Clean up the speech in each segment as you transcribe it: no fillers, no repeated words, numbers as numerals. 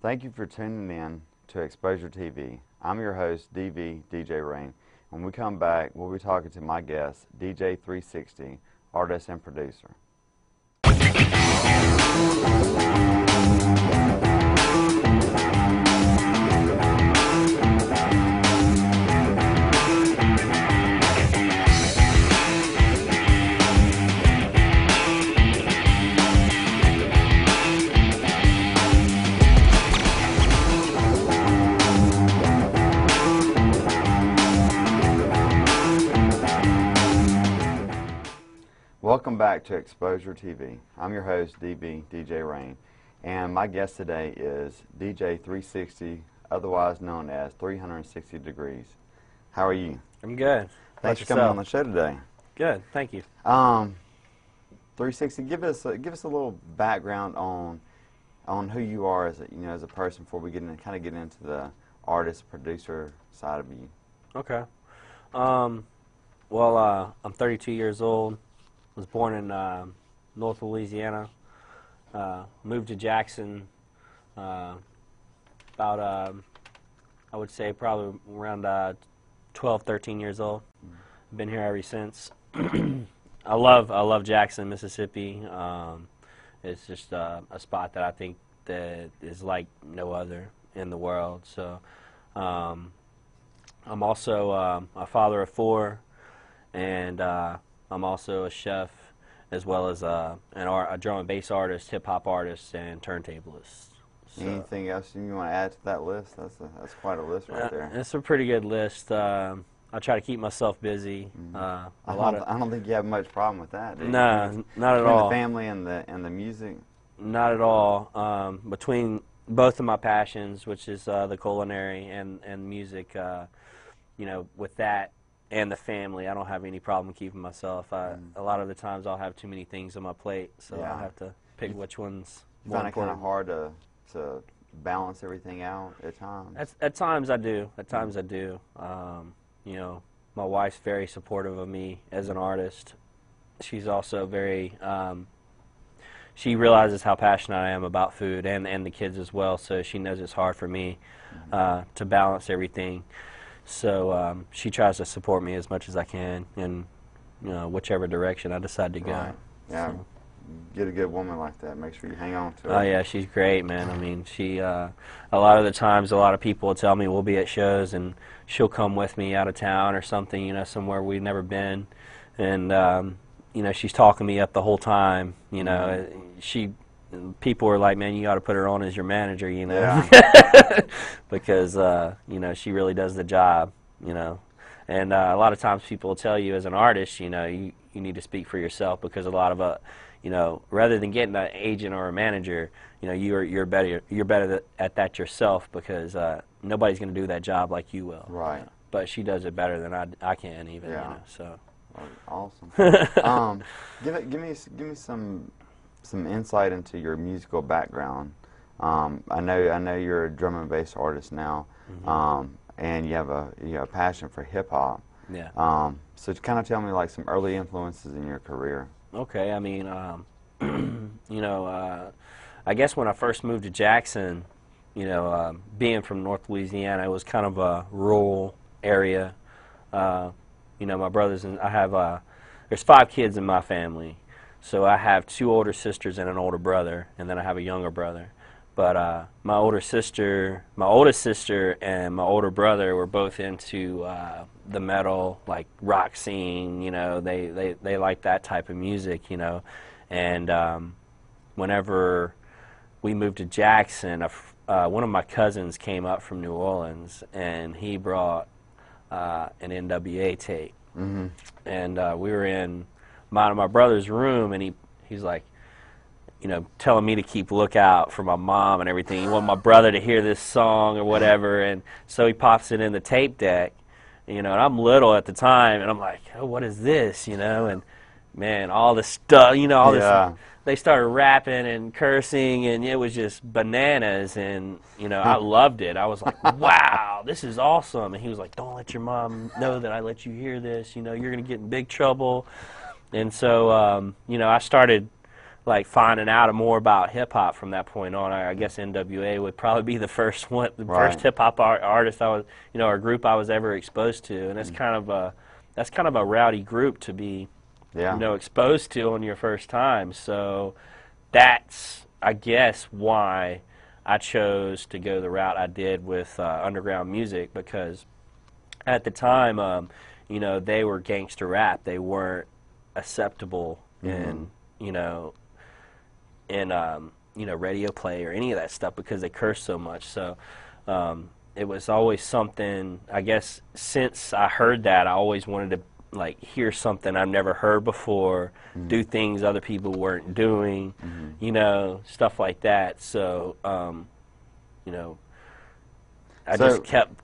Thank you for tuning in to Xposure TV. I'm your host, DVDJ Rain. When we come back, we'll be talking to my guest, DJ 360, artist and producer. Welcome back to Xposure TV. I'm your host, DVDJ Rain, and my guest today is DJ 360, otherwise known as 360 Degrees. How are you? I'm good. Thanks for coming on the show today. Good, thank you. 360, give us a little background on who you are as a person before we get into the artist producer side of you. Okay. I'm 32 years old. Was born in North Louisiana. Moved to Jackson about, I would say, probably around 12, 13 years old. Been here ever since. I love Jackson, Mississippi. It's just a spot that I think that is like no other in the world. So I'm also a father of four, and I'm also a chef, as well as a drum and bass artist, hip-hop artist, and turntablist. So, anything else you want to add to that list? That's quite a list right there. It's a pretty good list. I try to keep myself busy. I don't think you have much problem with that, do you? No, not at all. Between the family and the music? Not at all. Between both of my passions, which is the culinary and music, with that, and the family, I don't have any problem keeping myself. A lot of the times I'll have too many things on my plate, so I'll have to pick which one's more important. Find it kind of hard to balance everything out at times? At times I do. At times I do. My wife's very supportive of me as an artist. She's also very, she realizes how passionate I am about food and the kids as well, so she knows it's hard for me to balance everything. So she tries to support me as much as I can in whichever direction I decide to go. Right. Yeah, so. Get a good woman like that. Make sure you hang on to her. Oh yeah, she's great, man. I mean, she a lot of the times, a lot of people will tell me we'll be at shows and she'll come with me out of town or something, somewhere we've never been, and she's talking me up the whole time. People are like, man, you got to put her on as your manager, Yeah. because she really does the job, and a lot of times people will tell you as an artist, you need to speak for yourself, because a lot of rather than getting an agent or a manager, you're better at that yourself, because nobody's going to do that job like you will. Right. But she does it better than I can even. Yeah. So. Awesome. Give me some insight into your musical background. I know you're a drum and bass artist now, and you have a passion for hip hop. Yeah. So kind of tell me like some early influences in your career. Okay. I mean, I guess when I first moved to Jackson, being from North Louisiana, it was kind of a rural area. My brothers and I have there's 5 kids in my family. So I have 2 older sisters and an older brother, and then I have a younger brother. But my oldest sister, and my older brother were both into the metal, like rock scene. They like that type of music. And whenever we moved to Jackson, one of my cousins came up from New Orleans, and he brought an NWA tape, and we were in my brother's room, and he's like, telling me to keep lookout for my mom and everything. He wanted my brother to hear this song or whatever, and so he pops it in the tape deck, and I'm little at the time, and I'm like, oh, what is this, and man, all this stuff, all this, they started rapping and cursing, and it was just bananas, and, I loved it. I was like, wow, this is awesome, and he was like, don't let your mom know that I let you hear this, you're going to get in big trouble. And so, I started like finding out more about hip hop from that point on. I guess NWA would probably be the first one, the first hip hop artist I was, or group I was ever exposed to, and that's kind of a rowdy group to be, exposed to on your first time. So that's, I guess, why I chose to go the route I did with underground music, because at the time, they were gangster rap. They weren't acceptable in, radio play or any of that stuff because they cursed so much. So it was always something, I guess, since I heard that, I always wanted to hear something I've never heard before, do things other people weren't doing, stuff like that. So, I just kept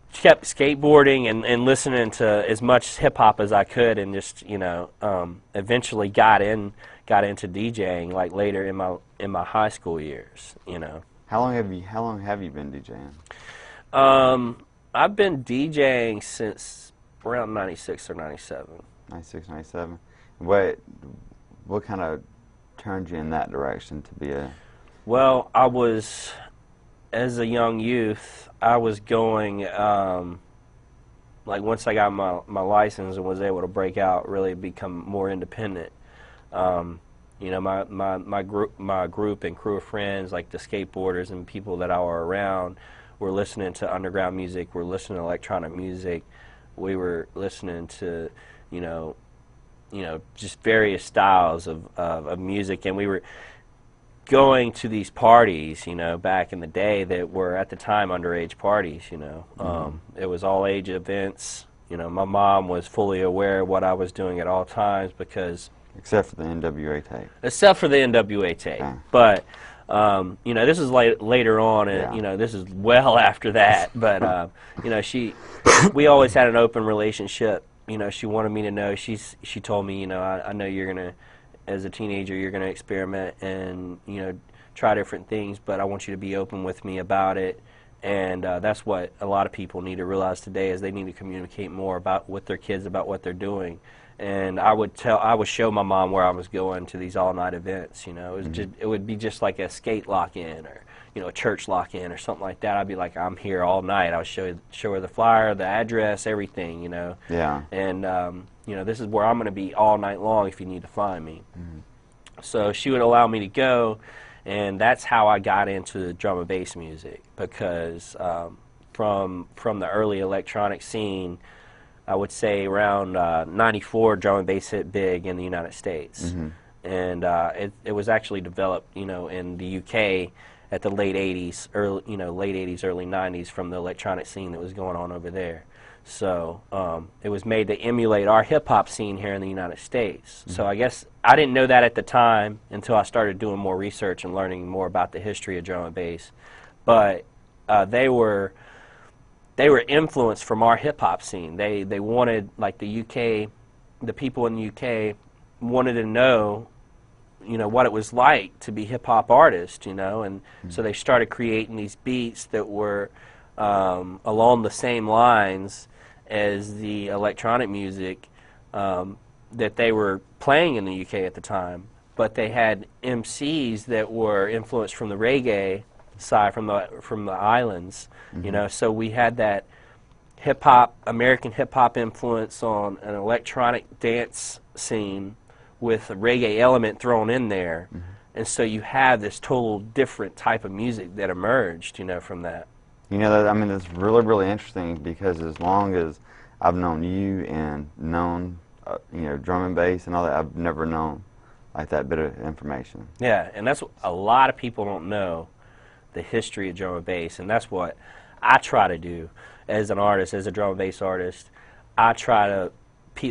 skateboarding and listening to as much hip hop as I could, and just eventually got into DJing later in my high school years. How long have you been DJing? I've been DJing since around 96 or 97. 96, 97. What kind of turned you in that direction to be a... Well, as a young youth, I was going, once I got my license and was able to break out, really become more independent. My group and crew of friends, like the skateboarders and people that I were around, were listening to underground music, were listening to electronic music. We were listening to, just various styles of music, and we were going to these parties, back in the day that were at the time underage parties. It was all age events. My mom was fully aware of what I was doing at all times because... Except for the NWA tape. Except for the NWA tape. But, this is later on, and, this is well after that. But, we always had an open relationship. She wanted me to know. She told me, I know you're going to, as a teenager, you're going to experiment and, try different things, but I want you to be open with me about it. And that's what a lot of people need to realize today, is they need to communicate more with their kids about what they're doing. And I would show my mom where I was going to these all-night events. It would be just like a skate lock-in or a church lock-in or something like that. I'd be like, I'm here all night. I would show her the flyer, the address, everything. Yeah. And this is where I'm going to be all night long if you need to find me. So she would allow me to go, and that's how I got into drum and bass music, because from the early electronic scene, I would say around 94, drum and bass hit big in the United States. And it was actually developed, in the UK at the late 80s, early 90s, from the electronic scene that was going on over there. So it was made to emulate our hip-hop scene here in the United States. So I guess I didn't know that at the time until I started doing more research and learning more about the history of drum and bass. But they were influenced from our hip-hop scene. They wanted, like the UK, the people in the UK wanted to know, what it was like to be hip-hop artists, and so they started creating these beats that were along the same lines as the electronic music that they were playing in the UK at the time. But they had MCs that were influenced from the reggae side, from the islands, so we had that American hip-hop influence on an electronic dance scene with a reggae element thrown in there, and so you have this total different type of music that emerged, from that. That's really, really interesting, because as long as I've known you and known, drum and bass and all that, I've never known that bit of information. Yeah, and that's what a lot of people don't know, the history of drum and bass, and that's what I try to do as an artist, as a drum and bass artist. I try to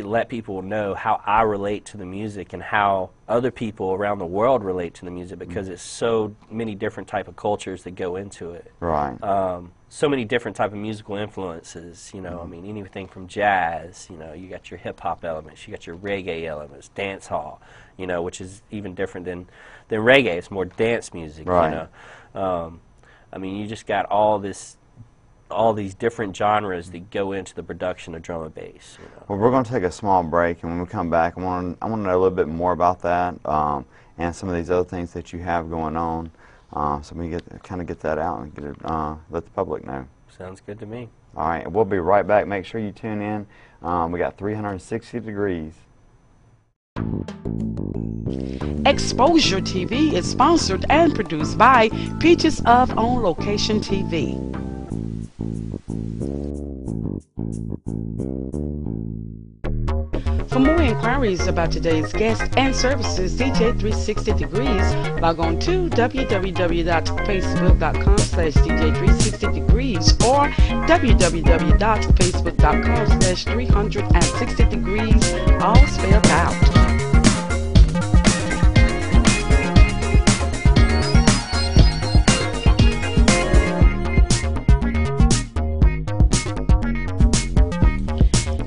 let people know how I relate to the music and how other people around the world relate to the music, because it's so many different type of cultures that go into it. Right. So many different type of musical influences, anything from jazz, you got your hip-hop elements, you got your reggae elements, dance hall, which is even different than reggae. It's more dance music, right. You just got all these different genres that go into the production of drum and bass. Well, we're going to take a small break, and when we come back, I want to know a little bit more about that, and some of these other things that you have going on. So we kind of get that out and get it, let the public know. Sounds good to me. All right, we'll be right back. Make sure you tune in. We got 360 degrees. Xposure TV is sponsored and produced by Peaches of On Location TV. For more inquiries about today's guest and services, DJ 360 Degrees, log on to www.facebook.com/DJ360degrees or www.facebook.com/360degrees, all spelled out.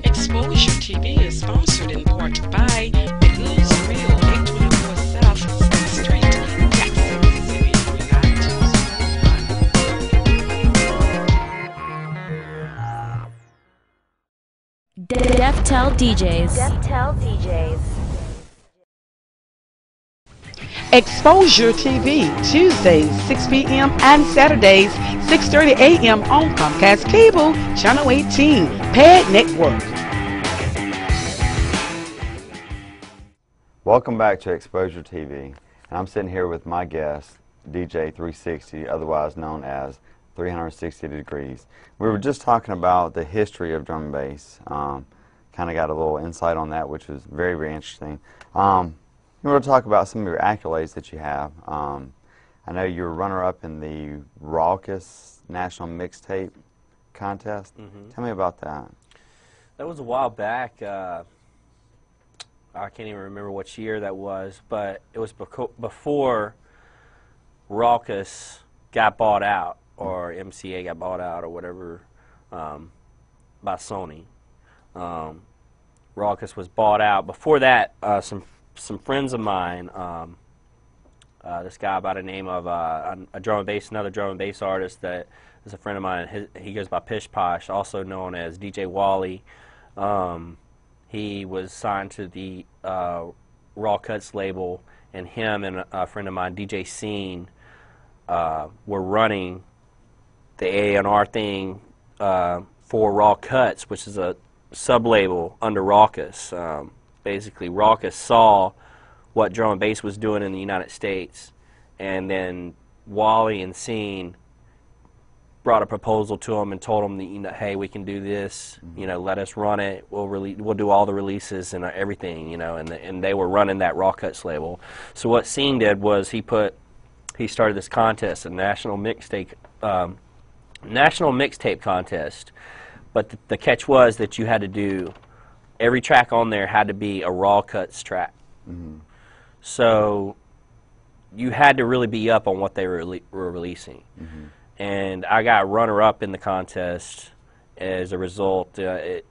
Xposure TV is sponsored in part by The Goods Grill, 824 South 6th Street, Jackson, Mississippi. Deftel DJs. Deftel DJs. Xposure TV, Tuesdays 6 p.m. and Saturdays 6:30 a.m. on Comcast Cable, Channel 18, PAD Network. Welcome back to Xposure TV, and I'm sitting here with my guest, DJ 360, otherwise known as 360 Degrees. We were just talking about the history of drum and bass. Kind of got a little insight on that, which was very, very interesting. We were to talk about some of your accolades that you have. I know you were runner-up in the Raucous National Mixtape Contest. Tell me about that. That was a while back. I can't even remember which year that was, but it was before Raucous got bought out, or MCA got bought out, or whatever, by Sony. Raucous was bought out. Before that, some friends of mine, this guy by the name of another drum and bass artist that is a friend of mine. He goes by Pish Posh, also known as DJ Wally. He was signed to the Raw Cuts label, and him and a friend of mine, DJ Scene, were running the A&R thing for Raw Cuts, which is a sub-label under Raucous. Basically, Raucous saw what drum and bass was doing in the United States, and then Wally and Scene brought a proposal to him and told him that, hey, we can do this, let us run it, we'll do all the releases and everything, and they were running that Raw Cuts label. So what Scene did was he started this contest, a national mixtape contest, but the catch was that you had to do, every track on there had to be a Raw Cuts track. So you had to really be up on what they were releasing. And I got runner-up in the contest. As a result, it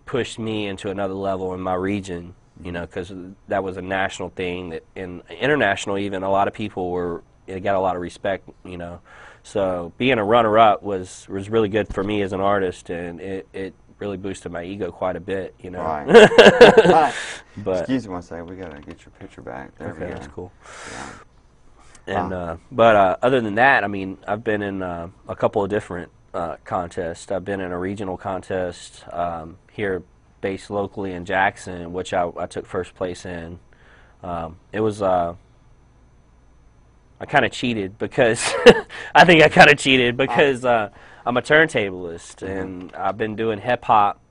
pushed me into another level in my region, because that was a national thing. That in international, even a lot of people it got a lot of respect, So being a runner-up was really good for me as an artist, and it really boosted my ego quite a bit, Right. But excuse me one second, we gotta get your picture back. There we go. That's cool. Yeah. And but other than that, I mean, I've been in a couple of different contests. I've been in a regional contest here, based locally in Jackson, which I took first place in. It was I kind of cheated because I think I kind of cheated because I'm a turntablist, and I've been doing hip hop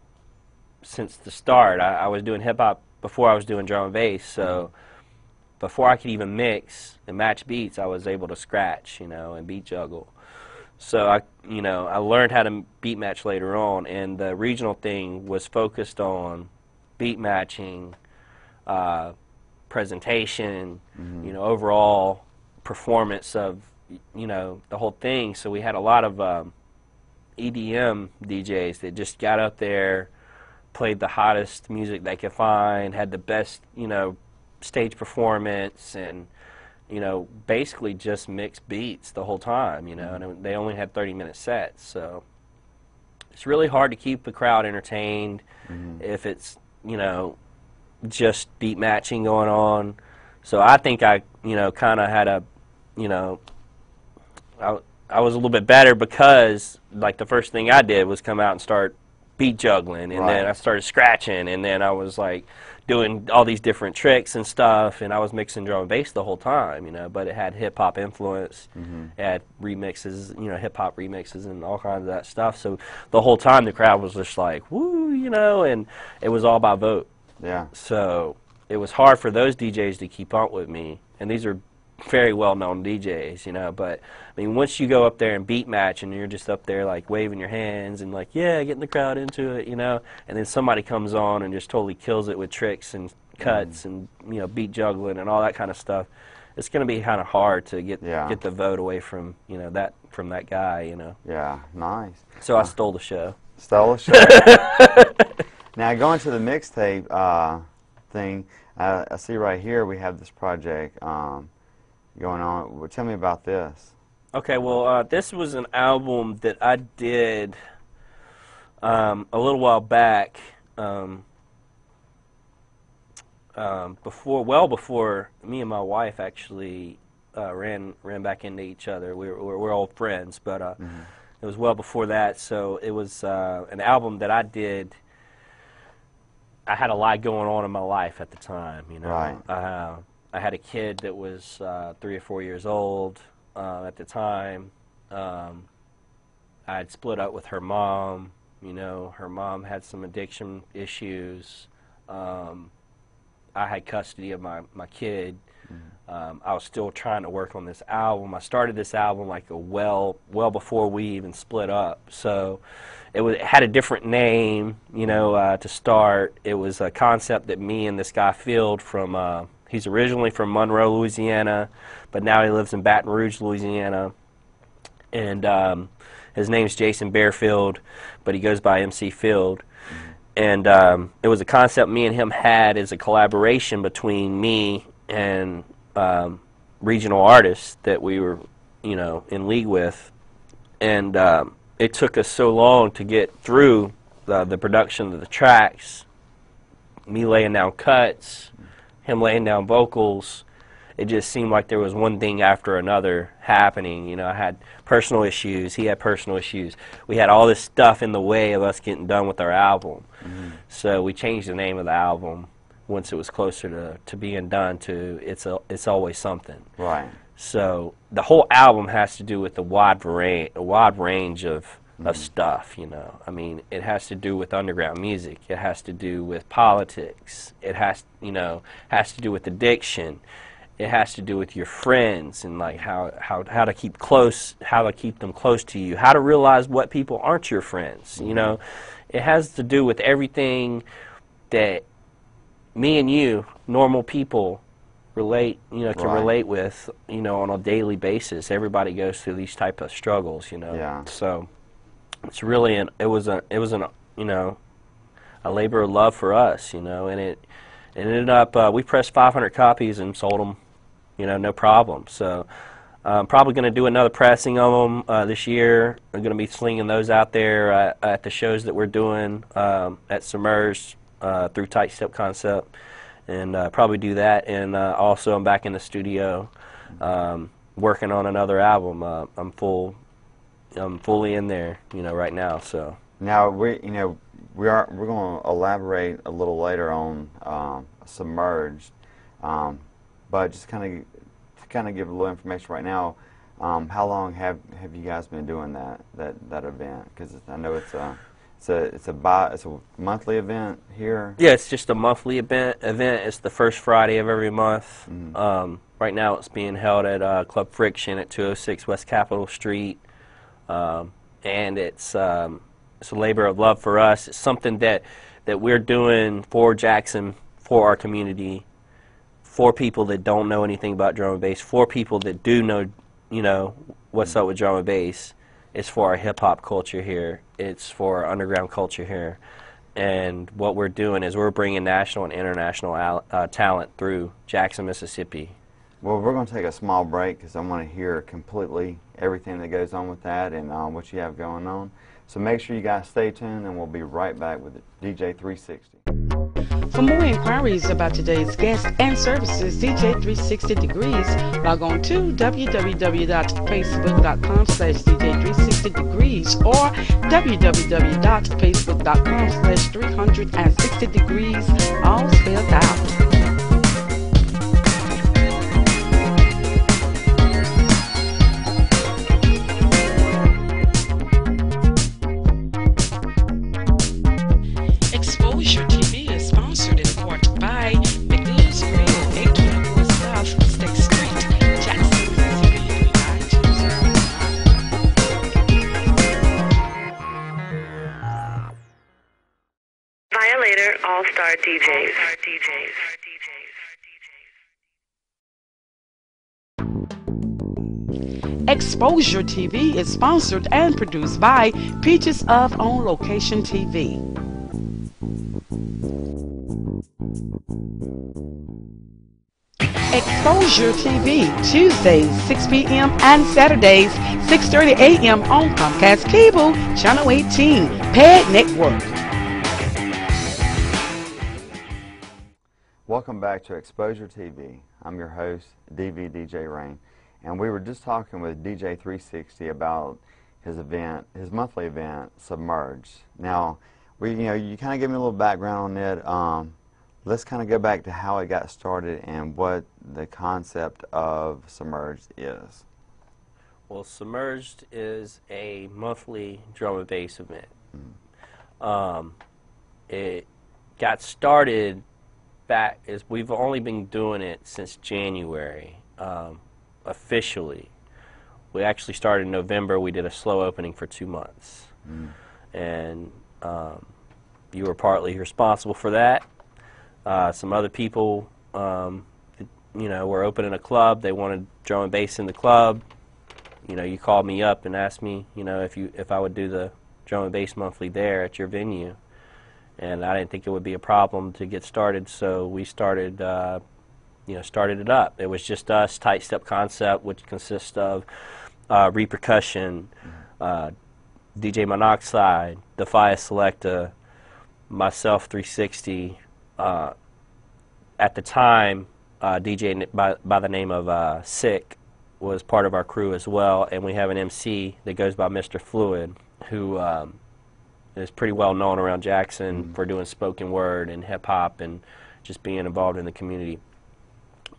since the start. I was doing hip hop before I was doing drum and bass, so. Before I could even mix and match beats, I was able to scratch, and beat juggle. So I learned how to beat match later on, and the regional thing was focused on beat matching, presentation, overall performance of, the whole thing. So we had a lot of EDM DJs that just got up there, played the hottest music they could find, had the best, stage performance, and basically just mixed beats the whole time, and they only had 30-minute sets, so it's really hard to keep the crowd entertained if it's just beat matching going on. So I think I, kind of had a, you know, I was a little bit better because, like, the first thing I did was come out and start beat juggling, and then I started scratching, and then I was, like, doing all these different tricks and stuff, and I was mixing drum and bass the whole time, but it had hip-hop influence. It had remixes, hip-hop remixes and all kinds of that stuff. So the whole time the crowd was just like, woo, and it was all by vote. Yeah. So it was hard for those DJs to keep up with me, and these are very well-known DJs, but I mean, once you go up there and beat match and you're just up there like waving your hands and like, yeah, getting the crowd into it, and then somebody comes on and just totally kills it with tricks and cuts and beat juggling and all that kind of stuff, it's going to be kind of hard to get the vote away from from that guy, Yeah, nice. So I stole the show. Stole the show. Now going to the mixtape thing, I see right here we have this project going on. Well, tell me about this. Okay, well, this was an album that I did a little while back, before me and my wife actually ran back into each other. We're old friends, but it was well before that. So it was an album that I did. I had a lot going on in my life at the time, Right. I had a kid that was 3 or 4 years old at the time. I had split up with her mom. Her mom had some addiction issues. I had custody of my kid. I was still trying to work on this album. I started this album like well before we even split up. So it had a different name, to start. It was a concept that me and this guy fielded from. He's originally from Monroe, Louisiana, but now he lives in Baton Rouge, Louisiana. And his name's Jason Bearfield, but he goes by MC Field. And it was a concept me and him had as a collaboration between me and regional artists that we were, in league with. And it took us so long to get through the production of the tracks, me laying down cuts, him laying down vocals. It just seemed like there was one thing after another happening. I had personal issues, he had personal issues. We had all this stuff in the way of us getting done with our album. So we changed the name of the album once it was closer to being done to It's Always Something. Right. So the whole album has to do with a wide range of stuff, I mean, it has to do with underground music. It has to do with politics. It has to do with addiction. It has to do with your friends and like how to keep them close to you. How to realize what people aren't your friends. It has to do with everything that me and you, normal people, can relate with, on a daily basis. Everybody goes through these type of struggles, Yeah. So it's really it was a labor of love for us, and it ended up we pressed 500 copies and sold them, no problem. So I'm probably going to do another pressing of them this year. I'm going to be slinging those out there at the shows that we're doing at Submerged through Tight Step Concept, and probably do that. And also I'm back in the studio working on another album. I'm fully in there, right now. So now we're going to elaborate a little later on Submerged, but just kind of give a little information right now. How long have you guys been doing that event? Because I know it's a monthly event here. Yeah, it's just a monthly event. It's the first Friday of every month. Right now it's being held at Club Friction at 206 West Capitol Street. And it's a labor of love for us. It's something that we're doing for Jackson, for our community, for people that don't know anything about drum and bass, for people that do know, what's up with drum and bass. It's for our hip-hop culture here. It's for our underground culture here. And what we're doing is we're bringing national and international talent through Jackson, Mississippi. Well, we're going to take a small break because I want to hear completely everything that goes on with that and what you have going on. So make sure you guys stay tuned, and we'll be right back with DJ 360. For more inquiries about today's guest and services, DJ 360 Degrees, log on to www.facebook.com/DJ360Degrees or www.facebook.com/360Degrees, all spelled out. Xposure TV is sponsored in part by McNeil's Grill, 824 South State Street, Jackson, Mississippi, 920. Violator All-Star DJs. Xposure TV is sponsored and produced by Peaches of On Location TV. Xposure TV, Tuesdays 6 p.m. and Saturdays 6:30 a.m. on Comcast Cable, Channel 18, PAD Network. Welcome back to Xposure TV. I'm your host, DVDJ Rain, and we were just talking with DJ 360 about his event, his monthly event, Submerge. Now, you kind of gave me a little background on it. Let's kind of go back to how it got started and what the concept of Submerged is. Well, Submerged is a monthly drum and bass event. It got started back, we've only been doing it since January, officially. We actually started in November. We did a slow opening for 2 months. And you were partly responsible for that. Some other people, were opening a club. They wanted drum and bass in the club. You called me up and asked me, if I would do the drum and bass monthly there at your venue. And I didn't think it would be a problem to get started, so we started, started it up. It was just us, tight step concept, which consists of repercussion, DJ Monoxide, Defia Selecta, myself 360. At the time, DJ by the name of Sick was part of our crew as well, and we have an MC that goes by Mr. Fluid, who is pretty well known around Jackson for doing spoken word and hip-hop and just being involved in the community.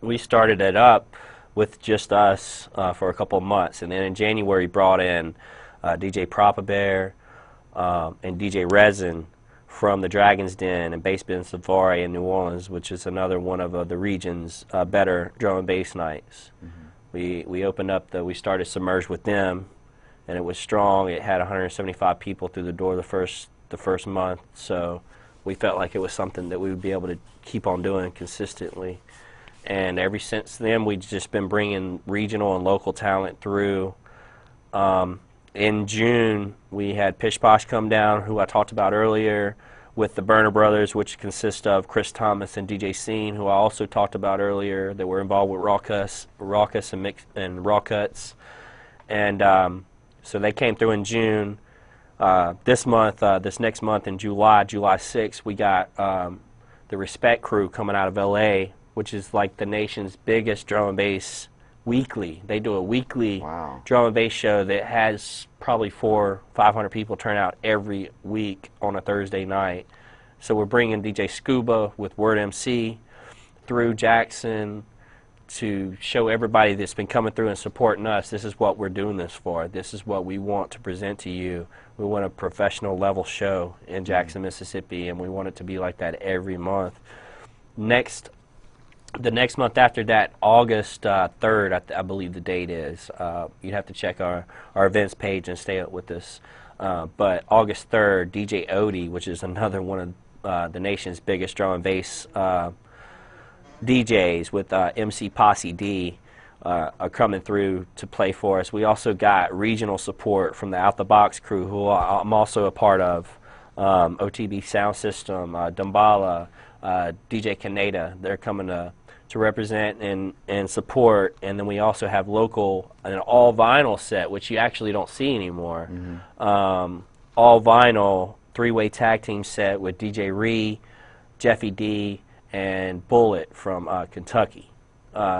We started it up with just us for a couple of months, and then in January brought in DJ Propa Bear and DJ Resin from the Dragon's Den and Bass Bin Safari in New Orleans, which is another one of the region's better drum and bass nights. We opened up, we started Submerged with them, and it was strong. It had 175 people through the door the first month, so we felt like it was something that we would be able to keep on doing consistently. And ever since then, we've just been bringing regional and local talent through. In June, we had Pish Posh come down, who I talked about earlier, with the Burner Brothers, which consist of Chris Thomas and DJ Scene, who I also talked about earlier, that were involved with Raucus and Raw Cuts. And so they came through in June. This next month in July 6th, we got the Respect crew coming out of LA, which is like the nation's biggest drum and bass weekly. They do a weekly drum and bass show that has probably 400-500 people turn out every week on a Thursday night. So we're bringing DJ Scuba with Word MC through Jackson to show everybody that's been coming through and supporting us, this is what we're doing this for. This is what we want to present to you. We want a professional level show in Jackson, Mississippi, and we want it to be like that every month. The next month after that, August 3rd, I believe the date is. You'd have to check our events page and stay up with us. But August 3rd, DJ Odie, which is another one of the nation's biggest drum and bass DJs with MC Posse D, are coming through to play for us. We also got regional support from the Out the Box crew, who I'm also a part of. OTB Sound System, Dumbala, DJ Kaneda, they're coming to to represent and support, and then we also have local, an all vinyl set, which you actually don't see anymore. All vinyl 3-way tag team set with DJ Ree, Jeffy D, and Bullet from Kentucky.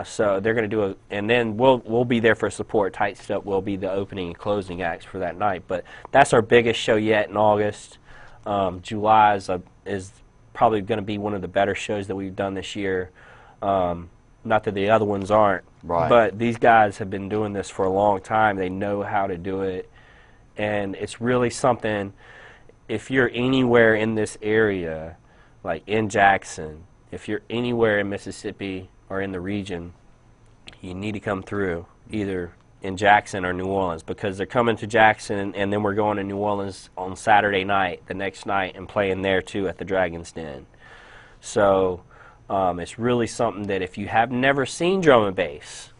So they're going to do and then we'll be there for support. Tight Step will be the opening and closing acts for that night. But that's our biggest show yet in August. July is probably going to be one of the better shows that we've done this year. Not that the other ones aren't, but these guys have been doing this for a long time. They know how to do it, and it's really something. If you're anywhere in this area, like in Jackson, if you're anywhere in Mississippi or in the region, you need to come through either in Jackson or New Orleans, because they're coming to Jackson and then we're going to New Orleans on Saturday night, the next night, and playing there too at the Dragon's Den. So it's really something that if you have never seen drum and bass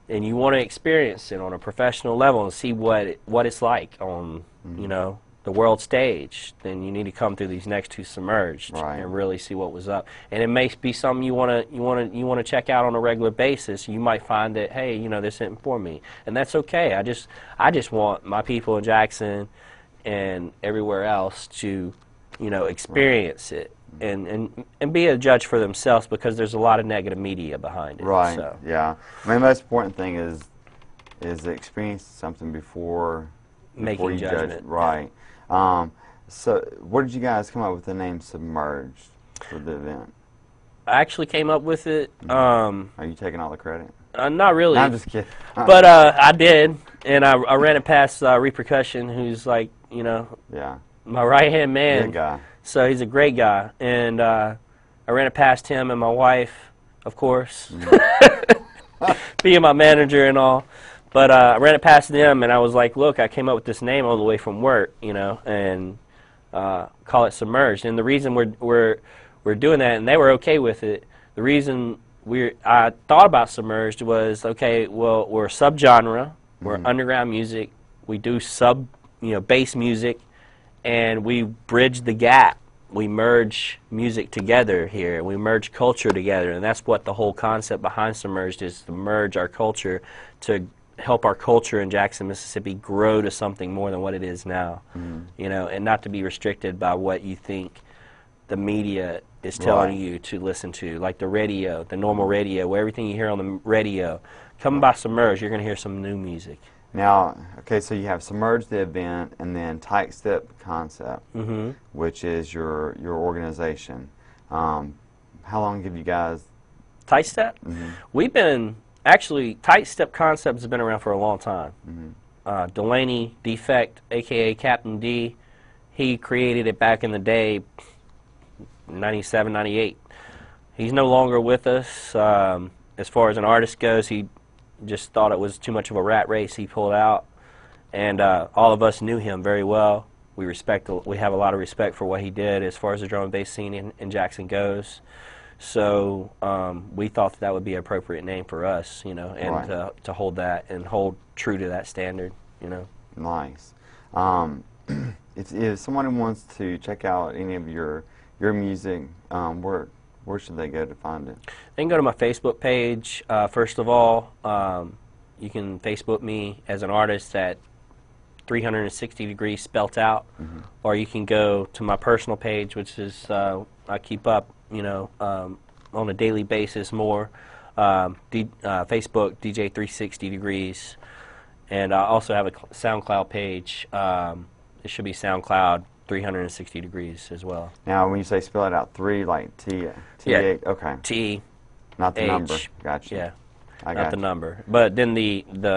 and you want to experience it on a professional level and see what it's like on you know, the world stage, then you need to come through these next two Submerged and really see what was up. And it may be something you want to check out on a regular basis. You might find that, hey, you know, this isn't for me, and that's okay. I just want my people in Jackson and everywhere else to, you know, experience it and be a judge for themselves, because there's a lot of negative media behind it. So. Yeah. I mean, the most important thing is to experience something before making you judgment. Judge it. So where did you guys come up with the name Submerged for the event? I actually came up with it. Are you taking all the credit? Not really. No, I'm just kidding. But I did, and I ran it past Repercussion, who's like, you know, my right-hand man. Good guy. So he's a great guy, and I ran it past him and my wife, of course, being my manager and all. But I ran it past them, and I was like, look, I came up with this name all the way from work, you know, and call it Submerged. And the reason we're doing that, and they were okay with it, the reason I thought about Submerged was, okay, well, we're a subgenre, we're underground music, we do bass music, and we bridge the gap. We merge music together here. We merge culture together, and that's what the whole concept behind Submerged is, to merge our culture, to help our culture in Jackson, Mississippi grow to something more than what it is now, you know, and not to be restricted by what you think the media is telling you to listen to, like the radio, the normal radio, where everything you hear on the radio. Come by Submerged, you're going to hear some new music. Now, okay, so you have Submerged the event, and then Tight Step Concept, which is your organization. How long have you guys? Tight Step? We've been, actually, Tight Step Concept has been around for a long time. Delaney Defect, a.k.a. Captain D, he created it back in the day, 97, 98. He's no longer with us. As far as an artist goes, he just thought it was too much of a rat race. He pulled out, and all of us knew him very well. We have a lot of respect for what he did as far as the drum and bass scene in Jackson goes. So we thought that would be an appropriate name for us, you know, and to hold that and hold true to that standard, you know. Nice. If someone wants to check out any of your music, where should they go to find it? They can go to my Facebook page. First of all, you can Facebook me as an artist at 360 Degrees spelt out, or you can go to my personal page, which is I keep up, you know, on a daily basis more. Facebook DJ 360 Degrees, and I also have a SoundCloud page. It should be SoundCloud 360 Degrees as well. Now, when you say spell it out, 3 like T, okay. T, not the H, number. Gotcha. Yeah, I not the number. But then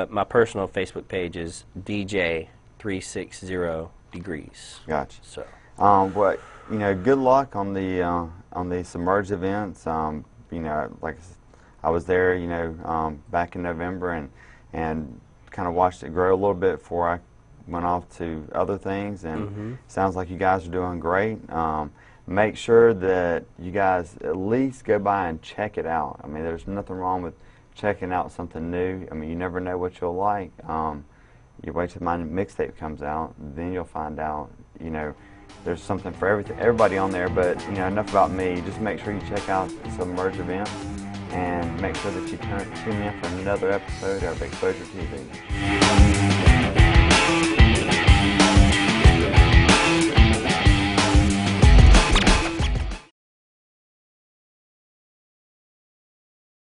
my personal Facebook page is DJ 360 Degrees. Gotcha. So, well, you know, good luck on the Submerged events. You know, like I was there, you know, back in November, and kind of watched it grow a little bit before I went off to other things, and sounds like you guys are doing great. Make sure that you guys at least go by and check it out. I mean, there's nothing wrong with checking out something new. I mean, you never know what you'll like. You wait till my mixtape comes out, then you'll find out, you know, there's something for everybody on there. But, you know, enough about me. Just make sure you check out the Submerged event, and make sure that you tune in for another episode of Xposure TV.